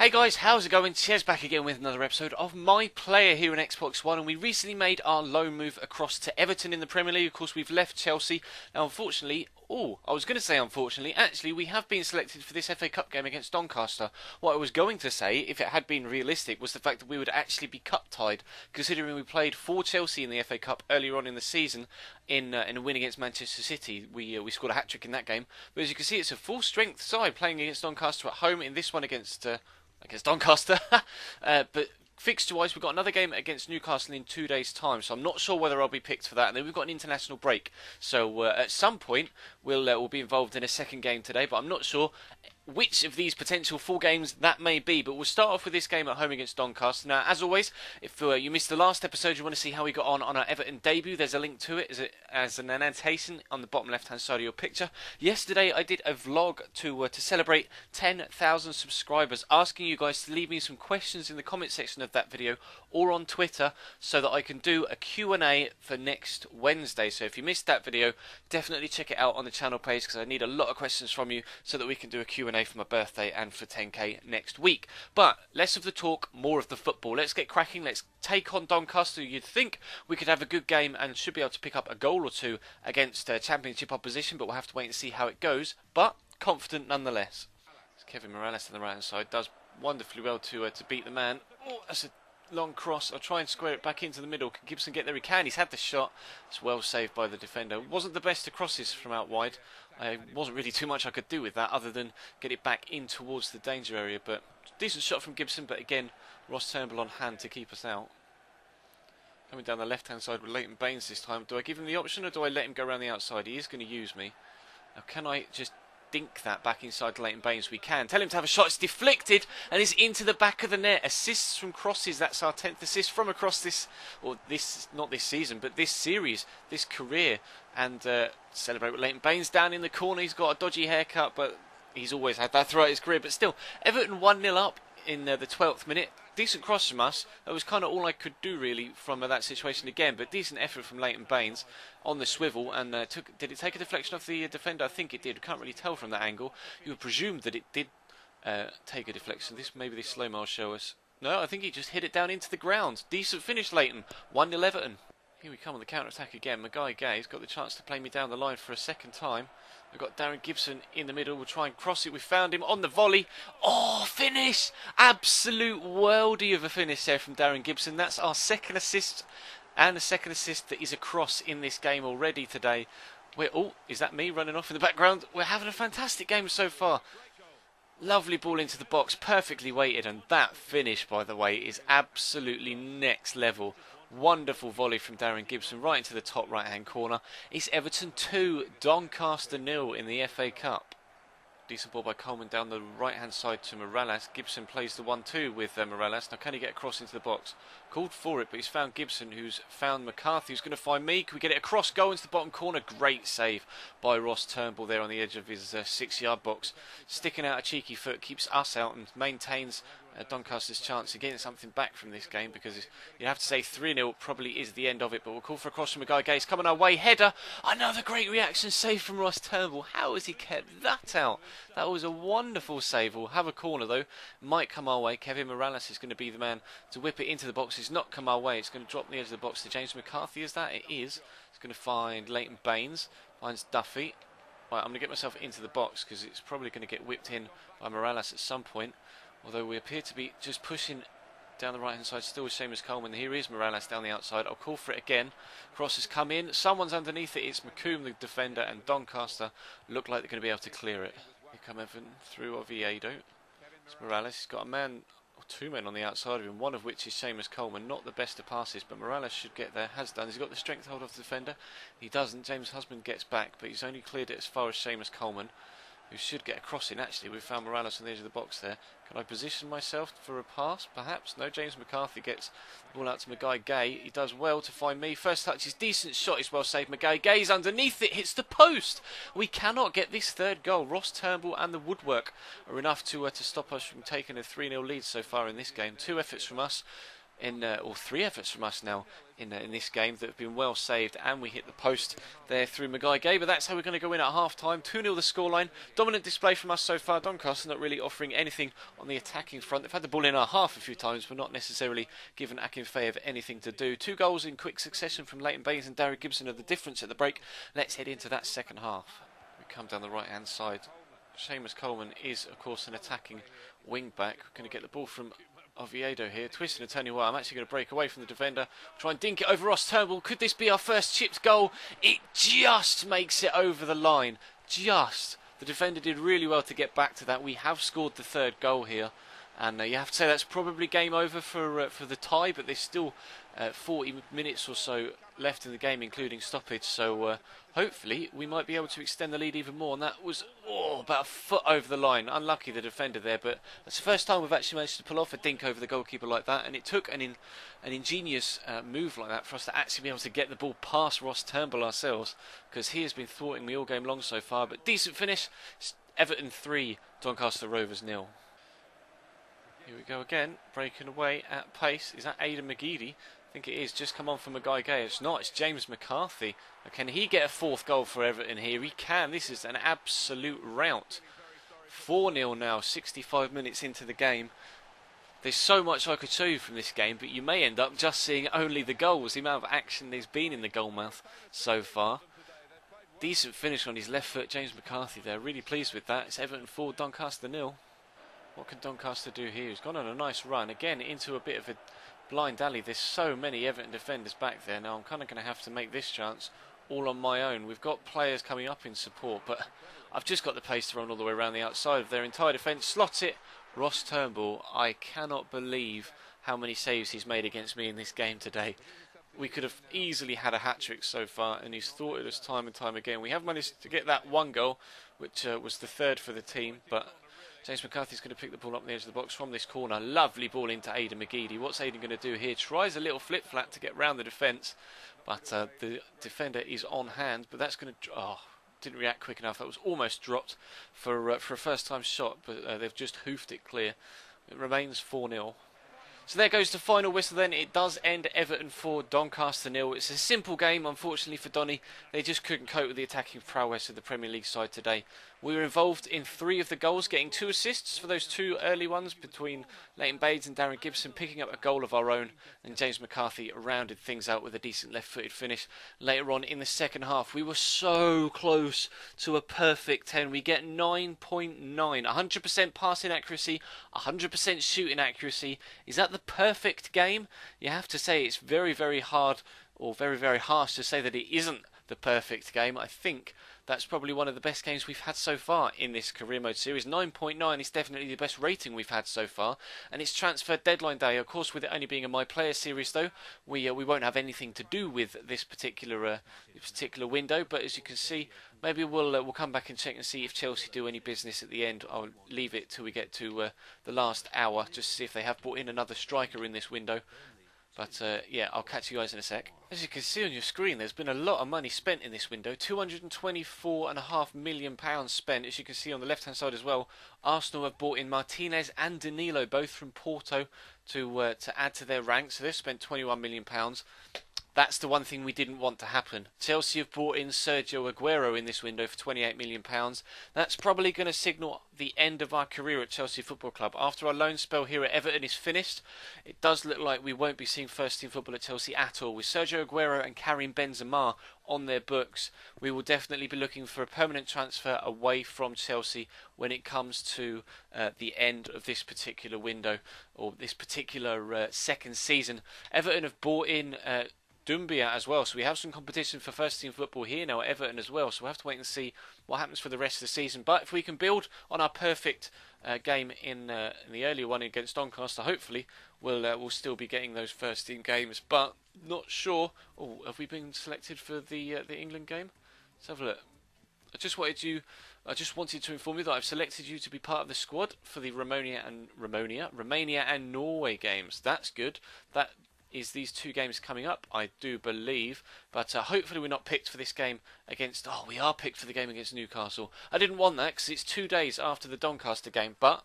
Hey guys, how's it going? Cheers, back again with another episode of My Player here on Xbox One, and we recently made our loan move across to Everton in the Premier League. Of course, we've left Chelsea. Now, unfortunately, I was going to say unfortunately, actually, we have been selected for this FA Cup game against Doncaster. What I was going to say, if it had been realistic, was the fact that we would actually be cup-tied, considering we played for Chelsea in the FA Cup earlier on in the season in a win against Manchester City. We scored a hat-trick in that game. But as you can see, it's a full-strength side playing against Doncaster at home in this one against Doncaster. But fixture-wise, we've got another game against Newcastle in 2 days' time, so I'm not sure whether I'll be picked for that. And then we've got an international break, so at some point we'll be involved in a second game today, but I'm not sure which of these potential 4 games that may be. But we'll start off with this game at home against Doncaster. Now, as always, if you missed the last episode, you want to see how we got on our Everton debut, there's a link to it as an annotation on the bottom left-hand side of your picture. Yesterday, I did a vlog to celebrate 10,000 subscribers, asking you guys to leave me some questions in the comment section of that video or on Twitter so that I can do a Q&A for next Wednesday. So if you missed that video, definitely check it out on the channel page, because I need a lot of questions from you so that we can do a Q&A for my birthday and for 10k next week. But less of the talk, more of the football. Let's get cracking. Let's take on Doncaster. You'd think we could have a good game and should be able to pick up a goal or two against championship opposition, but we'll have to wait and see how it goes. But confident nonetheless. Kevin Morales on the right hand side does wonderfully well to beat the man. Oh, that's a long cross. I'll try and square it back into the middle. Can Gibson get there? He can. He's had the shot. It's well saved by the defender. Wasn't the best of crosses from out wide. Wasn't really too much I could do with that other than get it back in towards the danger area. But decent shot from Gibson. But again, Ross Turnbull on hand to keep us out. Coming down the left-hand side with Leighton Baines this time. Do I give him the option or do I let him go around the outside? He is going to use me. Now, can I just dink that back inside to Leighton Baines? We can. Tell him to have a shot. It's deflected and it's into the back of the net. Assists from crosses. That's our 10th assist from across this, or this, not this season, but this series, this career. And celebrate with Leighton Baines down in the corner. He's got a dodgy haircut, but he's always had that throughout his career. But still, Everton 1-0 up in the 12th minute. Decent cross from us. That was kind of all I could do really from that situation again. But decent effort from Leighton Baines on the swivel. And did it take a deflection off the defender? I think it did. Can't really tell from that angle. You would presume that it did take a deflection. Maybe this slow-mo will show us. No, I think he just hit it down into the ground. Decent finish, Leighton. 1-0 Everton. Here we come on the counter-attack again. Maguire Gay's got the chance to play me down the line for a second time. We've got Darren Gibson in the middle. We'll try and cross it. We found him on the volley. Oh, finish! Absolute worldie of a finish there from Darren Gibson. That's our second assist, and the second assist that is a cross in this game already today. Oh, is that me running off in the background? We're having a fantastic game so far. Lovely ball into the box, perfectly weighted, and that finish, by the way, is absolutely next level. Wonderful volley from Darren Gibson right into the top right hand corner. It's Everton 2, Doncaster 0 in the FA Cup. Decent ball by Coleman down the right hand side to Morales. Gibson plays the 1-2 with Morales. Now can he get across into the box? Called for it, but he's found Gibson, who's found McCarthy, who's going to find me. Can we get it across? Go into the bottom corner. Great save by Ross Turnbull there on the edge of his 6-yard box. Sticking out a cheeky foot, keeps us out and maintains Doncaster's chance of getting something back from this game, because you have to say 3-0 probably is the end of it. But we'll call for a cross from Maguire Gay's coming our way. Header. Another great reaction save from Ross Turnbull. How has he kept that out? That was a wonderful save. We'll have a corner though. Might come our way. Kevin Morales is going to be the man to whip it into the box. It's not come our way. It's going to drop on the edge of the box to James McCarthy. Is that? It is. It's going to find Leighton Baines. Finds Duffy. Right, I'm going to get myself into the box because it's probably going to get whipped in by Morales at some point. Although we appear to be just pushing down the right hand side still with Seamus Coleman. Here is Morales down the outside. I'll call for it again. Cross has come in. Someone's underneath it. It's McComb, the defender, and Doncaster look like they're going to be able to clear it. Here come Everton through Oviedo. It's Morales. He's got a man, or 2 men on the outside of him, one of which is Seamus Coleman. Not the best of passes, but Morales should get there. Has done. Has he got the strength to hold off the defender? He doesn't. James Husband gets back, but he's only cleared it as far as Seamus Coleman, who should get a cross in. Actually, we've found Morales on the edge of the box there. Can I position myself for a pass? Perhaps. No, James McCarthy gets the ball out to Maguire Gay. He does well to find me. First touch is decent shot. Is well saved. Maguire Gay's underneath it. Hits the post. We cannot get this third goal. Ross Turnbull and the woodwork are enough to stop us from taking a 3-0 lead so far in this game. 2 efforts from us. or 3 efforts from us now in this game that have been well saved, and we hit the post there through Maguire. But that's how we're going to go in at half time. 2-0 the scoreline. Dominant display from us so far. Doncaster not really offering anything on the attacking front. They've had the ball in our half a few times, but not necessarily given Akinfeev anything to do. 2 goals in quick succession from Leighton Baines and Darren Gibson are the difference at the break. Let's head into that second half. We come down the right hand side. Seamus Coleman is, of course, an attacking wing back. We're going to get the ball from Oviedo here, twisting and turning well. I'm actually going to break away from the defender, try and dink it over Ross Turnbull. Could this be our first chipped goal? It just makes it over the line. Just. The defender did really well to get back to that. We have scored the 3rd goal here, and you have to say that's probably game over for the tie, but there's still 40 minutes or so left in the game, including stoppage, so hopefully we might be able to extend the lead even more. And that was about a foot over the line. Unlucky the defender there, but that's the first time we've actually managed to pull off a dink over the goalkeeper like that, and it took an ingenious move like that for us to actually be able to get the ball past Ross Turnbull ourselves, because he has been thwarting me all game long so far. But decent finish. Everton 3, Doncaster Rovers 0. Here we go again, breaking away at pace. Is that Aidan McGeady? I think it is. Just come on from Maguire. It's not. It's James McCarthy. Can he get a 4th goal for Everton here? He can. This is an absolute rout. 4-0 now, 65 minutes into the game. There's so much I could show you from this game, but you may end up just seeing only the goals. The amount of action there's been in the goal mouth so far. Decent finish on his left foot, James McCarthy there. Really pleased with that. It's Everton 4, Doncaster 0. What can Doncaster do here? He's gone on a nice run. Again, into a bit of a blind alley. There's so many Everton defenders back there. Now I'm kind of going to have to make this chance all on my own. We've got players coming up in support, but I've just got the pace to run all the way around the outside of their entire defence. Slots it. Ross Turnbull. I cannot believe how many saves he's made against me in this game today. We could have easily had a hat-trick so far, and he's thwarted us time and time again. We have managed to get that 1 goal, which was the 3rd for the team, but James McCarthy's going to pick the ball up the edge of the box from this corner. Lovely ball into Aidan McGeady. What's Aidan going to do here? Tries a little flip-flat to get round the defence, but the defender is on hand. But that's going to... didn't react quick enough. That was almost dropped for a first-time shot, but they've just hoofed it clear. It remains 4-0. So there goes the final whistle then. It does end Everton 4, Doncaster 0. It's a simple game, unfortunately, for Donny. They just couldn't cope with the attacking prowess of the Premier League side today. We were involved in 3 of the goals, getting 2 assists for those 2 early ones between Leighton Baines and Darren Gibson, picking up a goal of our own, and James McCarthy rounded things out with a decent left-footed finish. Later on in the second half, we were so close to a perfect 10. We get 9.9, 100% passing accuracy, 100% shooting accuracy. Is that the perfect game? You have to say it's very, very hard, or very, very harsh to say that it isn't the perfect game. I think that's probably one of the best games we've had so far in this career mode series. 9.9 is definitely the best rating we've had so far, and it's transfer deadline day. Of course, with it only being a My Player series, though, we won't have anything to do with this particular window. But as you can see, maybe we'll come back and check and see if Chelsea do any business at the end. I'll leave it till we get to the last hour, just to see if they have brought in another striker in this window. But yeah, I'll catch you guys in a sec. As you can see on your screen, there's been a lot of money spent in this window. £224.5 million spent. As you can see on the left-hand side as well, Arsenal have bought in Martinez and Danilo, both from Porto, to add to their ranks. So they've spent £21 million. That's the one thing we didn't want to happen. Chelsea have brought in Sergio Aguero in this window for £28 million. That's probably going to signal the end of our career at Chelsea Football Club. After our loan spell here at Everton is finished, it does look like we won't be seeing first-team football at Chelsea at all. With Sergio Aguero and Karim Benzema on their books, we will definitely be looking for a permanent transfer away from Chelsea when it comes to the end of this particular window, or this particular second season. Everton have bought in Dumbia as well, so we have some competition for first team football here now at Everton as well, so we'll have to wait and see what happens for the rest of the season. But if we can build on our perfect game in the earlier one against Doncaster, hopefully we'll still be getting those first team games. But not sure. Oh, have we been selected for the England game? Let's have a look. I just wanted to inform you that I've selected you to be part of the squad for the Romania and Norway games. That's good. That is these 2 games coming up, I do believe. But hopefully we're not picked for this game against... Oh, we are picked for the game against Newcastle. I didn't want that because it's 2 days after the Doncaster game. But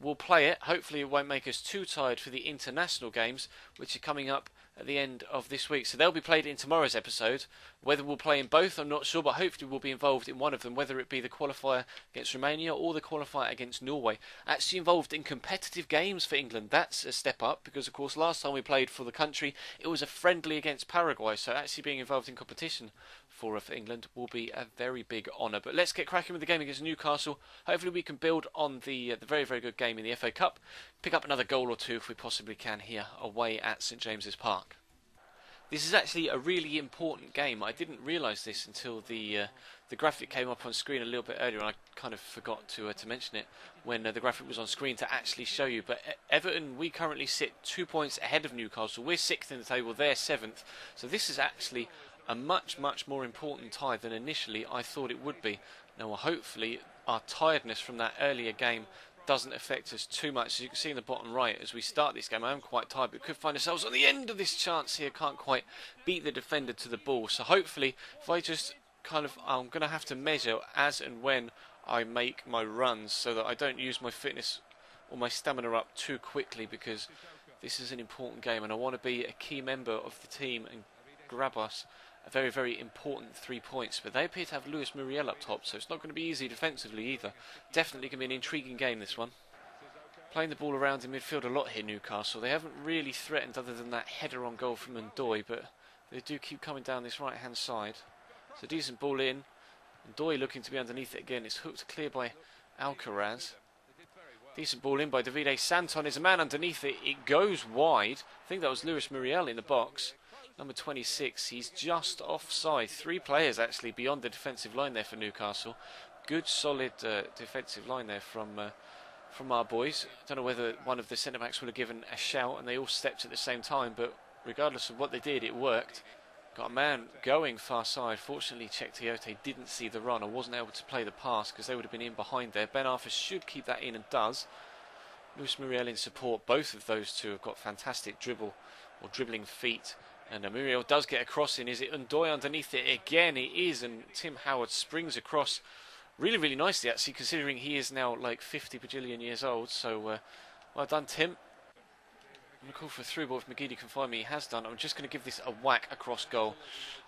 we'll play it. Hopefully it won't make us too tired for the international games, which are coming up at the end of this week. So they'll be played in tomorrow's episode. Whether we'll play in both, I'm not sure, but hopefully we'll be involved in one of them, whether it be the qualifier against Romania or the qualifier against Norway. Actually involved in competitive games for England. That's a step up, because of course last time we played for the country, it was a friendly against Paraguay. So actually being involved in competition for England will be a very big honour. But let's get cracking with the game against Newcastle. Hopefully we can build on the very, very good game in the FA Cup. Pick up another goal or two if we possibly can here away at St James's Park. This is actually a really important game. I didn't realise this until the graphic came up on screen a little bit earlier, and I kind of forgot to mention it when the graphic was on screen to actually show you. But Everton, we currently sit 2 points ahead of Newcastle. We're 6th in the table, they're 7th. So this is actually a much, much more important tie than initially I thought it would be. Now, hopefully, our tiredness from that earlier game doesn't affect us too much. As you can see in the bottom right, as we start this game, I am quite tired, but we could find ourselves on the end of this chance here. Can't quite beat the defender to the ball. So hopefully, if I just I'm going to have to measure as and when I make my runs so that I don't use my fitness or my stamina up too quickly, because this is an important game and I want to be a key member of the team and grab us a very, very important 3 points. But they appear to have Luis Muriel up top, so it's not going to be easy defensively either. Definitely going to be an intriguing game, this one. Playing the ball around in midfield a lot here, Newcastle. They haven't really threatened other than that header on goal from Ndoye, but they do keep coming down this right hand side. It's a decent ball in. Ndoye looking to be underneath it again. It's hooked clear by Alcaraz. Decent ball in by Davide Santon. There's a man underneath it. It goes wide. I think that was Luis Muriel in the box. Number 26. He's just offside. 3 players actually beyond the defensive line there for Newcastle. Good solid defensive line there from our boys. I don't know whether one of the centre backs would have given a shout and they all stepped at the same time, but regardless of what they did, it worked. Got a man going far side. Fortunately, Czech Tiote didn't see the run or wasn't able to play the pass because they would have been in behind there. Ben Arthur should keep that in and does. Luis Muriel in support. Both of those two have got fantastic dribbling feet. And Muriel does get a cross in. Is it Ndoye underneath it again? It is, and Tim Howard springs across really, really nicely actually, considering he is now like 50 bajillion years old. So well done, Tim. I'm going to call for a through ball if McGeady can find me. He has done. I'm just going to give this a whack across goal.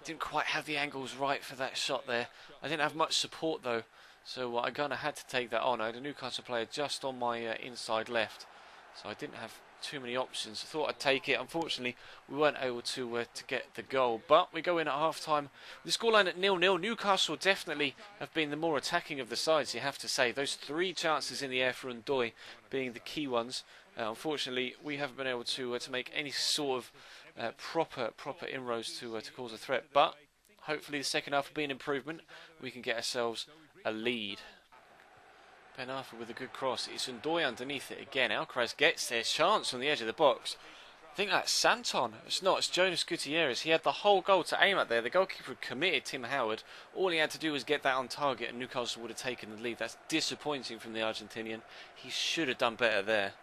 Didn't quite have the angles right for that shot there. I didn't have much support though, so I kind of had to take that on. I had a Newcastle player just on my inside left, so I didn't have too many options. I thought I'd take it. Unfortunately, we weren't able to get the goal, but we go in at half-time with the scoreline at 0-0. Newcastle definitely have been the more attacking of the sides, you have to say. Those 3 chances in the air for Ndoye being the key ones. Unfortunately, we haven't been able to make any sort of proper inroads to cause a threat, but hopefully the second half will be an improvement. We can get ourselves a lead. Ben Arthur with a good cross. It's Ndoye underneath it again. Alcaraz gets their chance on the edge of the box. I think that's Santon. It's not. It's Jonas Gutierrez. He had the whole goal to aim at there. The goalkeeper committed, Tim Howard. All he had to do was get that on target and Newcastle would have taken the lead. That's disappointing from the Argentinian. He should have done better there.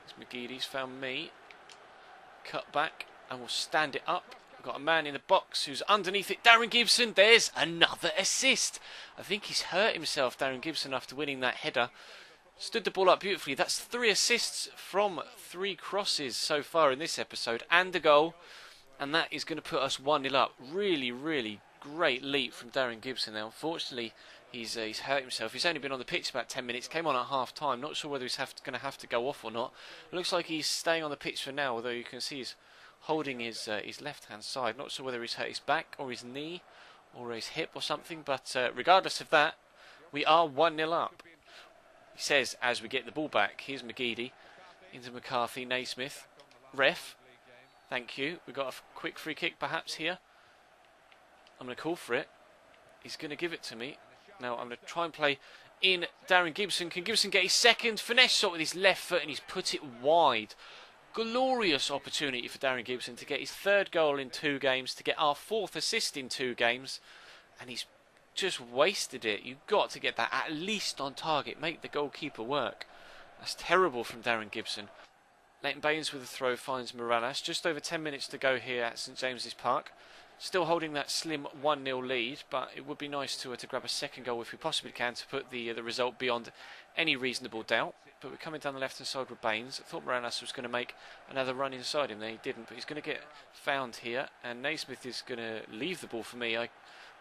It's McGeady's found me. Cut back and we'll stand it up. Got a man in the box who's underneath it. Darren Gibson. There's another assist. I think he's hurt himself, Darren Gibson, after winning that header. Stood the ball up beautifully. That's 3 assists from 3 crosses so far in this episode and a goal. And that is going to put us 1-0 up. Really, really great leap from Darren Gibson there. Unfortunately, he's hurt himself. He's only been on the pitch about 10 minutes. Came on at half time. Not sure whether he's going to have to go off or not. It looks like he's staying on the pitch for now, although you can see he's holding his left hand side. Not sure whether he's hurt his back or his knee or his hip or something, but regardless of that, we are 1-0 up. He says as we get the ball back. Here's McGeady into McCarthy. Naismith, ref, thank you. We've got a quick free kick perhaps here. I'm going to call for it. He's going to give it to me. Now I'm going to try and play in Darren Gibson. Can Gibson get his second finesse shot with his left foot, and he's put it wide. Glorious opportunity for Darren Gibson to get his 3rd goal in 2 games, to get our 4th assist in 2 games, and he's just wasted it. You've got to get that at least on target, make the goalkeeper work. That's terrible from Darren Gibson. Leighton Baines with a throw finds Morales. Just over 10 minutes to go here at St James's Park. Still holding that slim 1-0 lead, but it would be nice to grab a second goal if we possibly can to put the result beyond any reasonable doubt. But we're coming down the left-hand side with Baines. I thought Morales was going to make another run inside him. Then he didn't, but he's going to get found here. And Naismith is going to leave the ball for me. I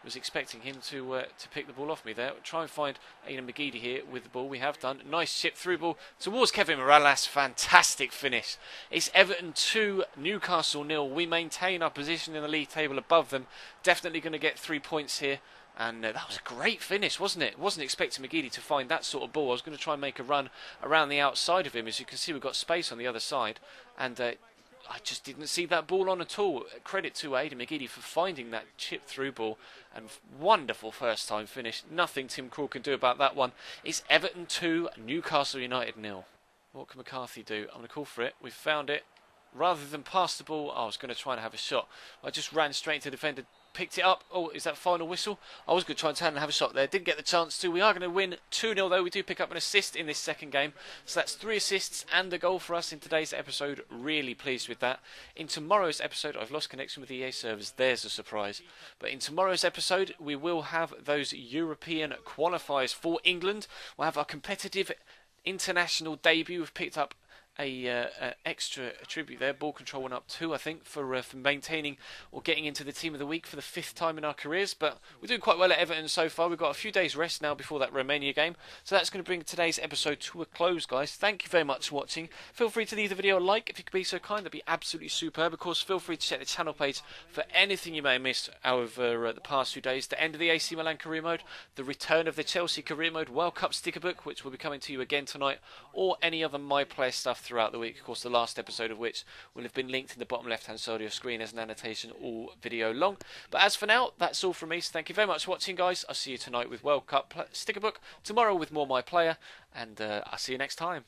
was expecting him to pick the ball off me there. Try and find Aidan McGeady here with the ball. We have done. Nice chip through ball towards Kevin Morales. Fantastic finish. It's Everton 2, Newcastle 0. We maintain our position in the league table above them. Definitely going to get 3 points here. And that was a great finish, wasn't it? Wasn't expecting McGeady to find that sort of ball. I was going to try and make a run around the outside of him. As you can see, we've got space on the other side. And I just didn't see that ball on at all. Credit to Aidan McGeady for finding that chip through ball. And wonderful first time finish. Nothing Tim Krul can do about that one. It's Everton 2, Newcastle United 0. What can McCarthy do? I'm going to call for it. We've found it. Rather than pass the ball, I was going to try and have a shot. I just ran straight into the defender. Picked it up. Oh, is that final whistle? I was going to try and turn and have a shot there. Didn't get the chance to. We are going to win 2-0 though. We do pick up an assist in this second game. So that's 3 assists and a goal for us in today's episode. Really pleased with that. In tomorrow's episode, I've lost connection with the EA servers. There's a surprise. But in tomorrow's episode, we will have those European qualifiers for England. We'll have our competitive international debut. We've picked up a extra attribute there. Ball control went up 2, I think, for maintaining or getting into the team of the week for the 5th time in our careers. But we're doing quite well at Everton so far. We've got a few days rest now before that Romania game. So that's going to bring today's episode to a close, guys. Thank you very much for watching. Feel free to leave the video a like if you could be so kind. That'd be absolutely superb. Of course, feel free to check the channel page for anything you may have missed over the past few days. The end of the AC Milan career mode, the return of the Chelsea career mode, World Cup Stickerbook, which will be coming to you again tonight, or any other My Player stuff throughout the week. Of course, the last episode of which will have been linked in the bottom left hand side of your screen as an annotation all video long. But as for now, that's all from me, so thank you very much for watching, guys. I'll see you tonight with World Cup Stickerbook, tomorrow with more My Player, and I'll see you next time.